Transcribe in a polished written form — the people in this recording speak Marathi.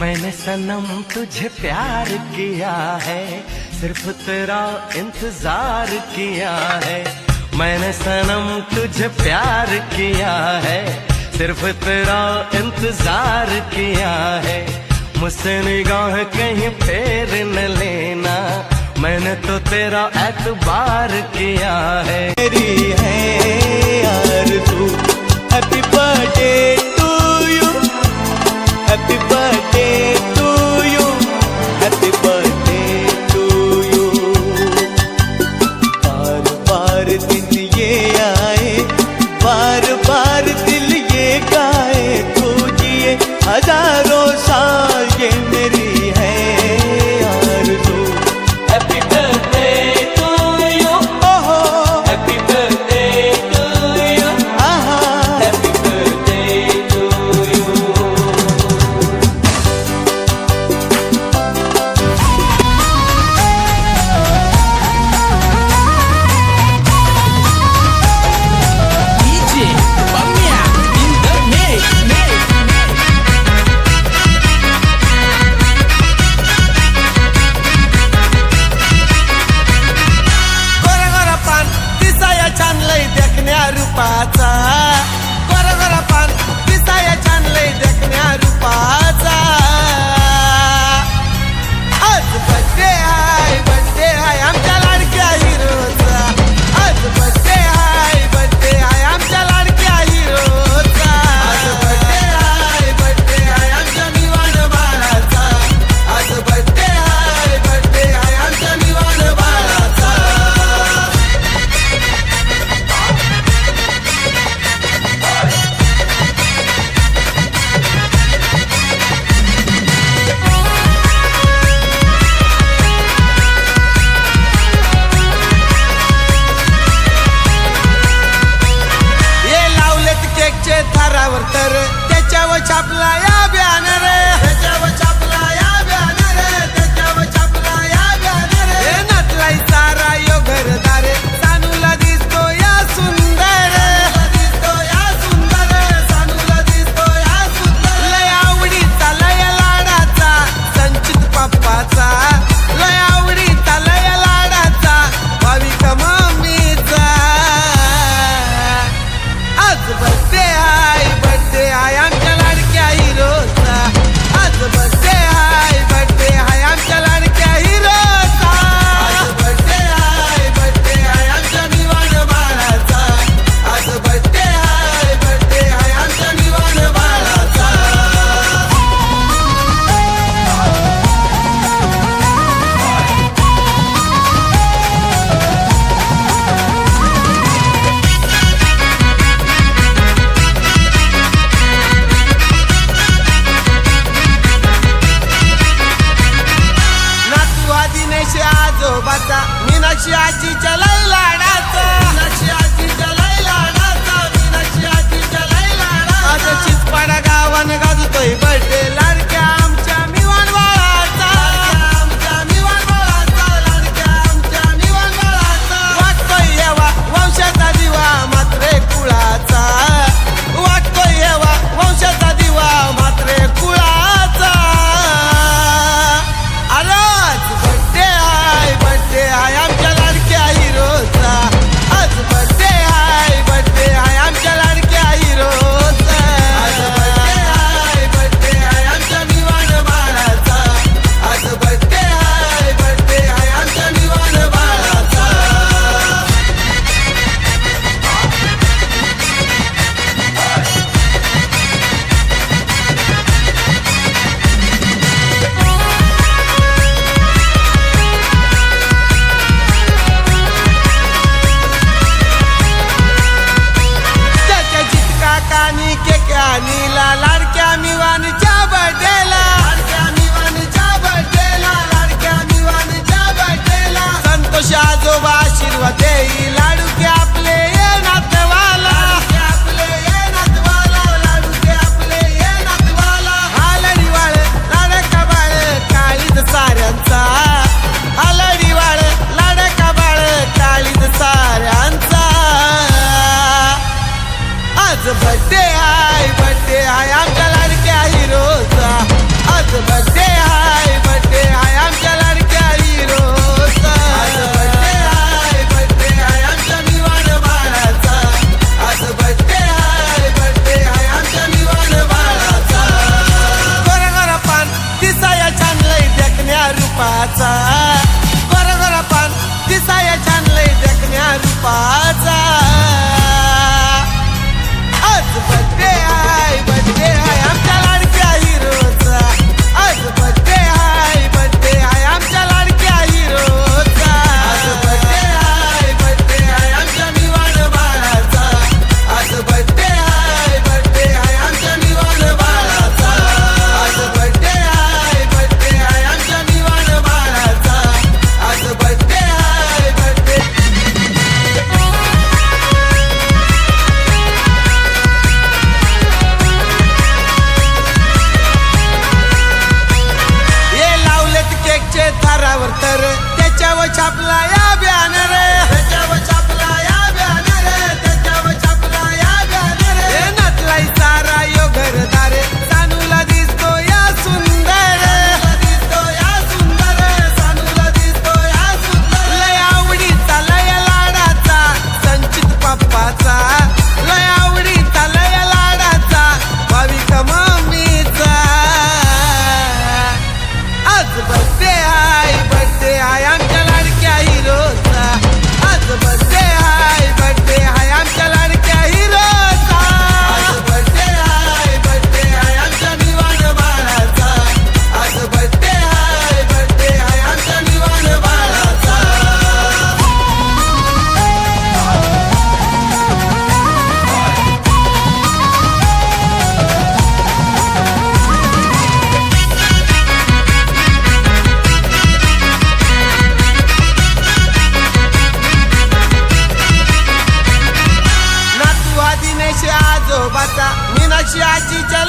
मैंने सनम तुझे प्यार किया है, सिर्फ तेरा इंतजार किया है। मैंने सनम तुझे प्यार किया है, सिर्फ तेरा इंतजार किया है। मुझसे निगाह कहीं फेर न लेना, मैंने तो तेरा एतबार किया है। मेरी है यार तू, happy birthday to you, happy birthday to you, happy birthday to you. बार बार दिन ये आए, बार बार दिल ये गाए, तू जिए हजारों साल, ये मेरी है यार तू। हैप्पी बर्थडे टू यू, ओहो हैप्पी बर्थडे टू यू, आहा, happy birthday to you. DJ Bamia in the mix. Gora Gora पान दिसाया छान लय देखण्या रूपाचा, गोरा गोरा पान दिसाया छान लय देखण्या रूपाचा। आज बर्थडे आहे आमच्या लाडक्या हिरोचा, आज बर्थडे आहे आमच्या लाडक्या हिरोचा। आज बर्थडे आहे आमच्या निवाण बाळाचा, आज बर्थडे आहे आमच्या निवाण बाळाचा। हे लावलेत केकचे थरावर तर त्याच्यावर छापला या बॅनर, त्याच्यावर छापला या बॅनर, त्याच्यावर छापला या बॅनर। हे नटलाय सारा यो घरदार, सानूला दिसतो या सुंदर, दिसतो या सुंदर, सानूला दिसतो या सुंदर। लय आवडीचा लय लाडाचा संचित पप्पाचा, लय आवडीचा लय लाडाचा भाविक मम्मीचा। आज बर्थडे आहे आमच्या लाडक्या हिरोचा, आज बर्थडे आहे आमच्या लाडक्या हिरोचा। आज बर्थडे आहे आमच्या निवाण बाळाचा, आज बर्थडे आहे आमच्या निवाण बाळाचा। नातू दिनेश आजोबाचा, मीनाक्षी आजीच्या लय लाडाचा, मीनाक्षी आजीच्या लय लाडाचा, मीनाक्षी आजीच्या लय लाडाचा। आज चिचपाडा गावान गाजतोय बर्थडे लाडक्या आमच्या मिवान बाळाचा, आमच्या मिवान बाळाचा, लाडक्या आमच्या मिवान बाळाचा। वाटतोय येवा वंशाचा दिवा मात्रे कुळाचा, वाटतोय येवा वंशाचा दिवा मात्रे कुळाचा। अरे आज बर्थडे आहे आमच्या लाडक्या हिरोचा, आज बर्थडे आहे आमच्या लाडक्या हिरोचा। आज बर्थडे आहे आमच्या निवाण बाळाचा, आज बर्थडे आहे आमच्या निवाण बाळाचा। त्याच्या जितका कानी केक्या नीला, लाडक्या मिवानच्या बर्थडेला, लाडक्या मिवानच्या बर्थडेला, लाडक्या मिवानच्या बर्थडेला। संतोष आजोबा आशीर्वाद देई, लाडूके आपले ये नातवाला, आपले ये नातवाला, लाडूके आपले ये नातवाला। हालडी वाळ लाडका बाळ काळीज साऱ्यांचा, हालडी वाळ लाडका बाळ काळीज साऱ्यांचा। आज बर्थडे आहे आमच्या लाडक्या हिरोचा, आज आज बर्थडे हाय आमच्या लाडक्या हिरोचा. आज बर्थडे हाय आमच्या निवाण बाळाचा. आज बर्थडे हाय आमच्या निवाण बाळाचा. गोरा गोरा पान दिसाया छान लय देखण्या रूपाचा. गोरा गोरा पान दिसाया छान लय देखण्या रूपाचा. आज बर्थडे हाय आमच्या लाडक्या हिरोचा. आज बर्थडे हाय आमच्या लाडक्या हिरोचा. आज बर्थडे हाय आमच्या निवाण बाळाचा. आज बर्थडे हाय आमच्या निवाण बाळाचा. आज बर्थडे हाय आमच्या निवाण बाळाचा. आज बर्थडे केकचे थारावर तर त्याच्यावर छापला या बॅनर. त्याच्यावर छापला या बॅनर. त्याच्यावर छापला या बॅनर. नटलाई सारा यो घरदार. सानूला दिसतो या सुंदर. दिसतो या सुंदर. सानूला दिसतो या सुंदर. लय आवडीचा लय लाडाचा संचित पप्पाचा. लय आवडीचा लय लाडाचा भाविक मम्मीचा. आज बर्थडे हाय आमच्या लाडक्या हिरोचा. आज बर्थडे हाय आमच्या लाडक्या हिरोचा. आज बर्थडे हाय आमच्या निवाण बाळाचा. आज बर्थडे हाय आमच्या निवाण बाळाचा. नातू हा दिनेश आजोबाचा. मीनाक्षी आजीच्या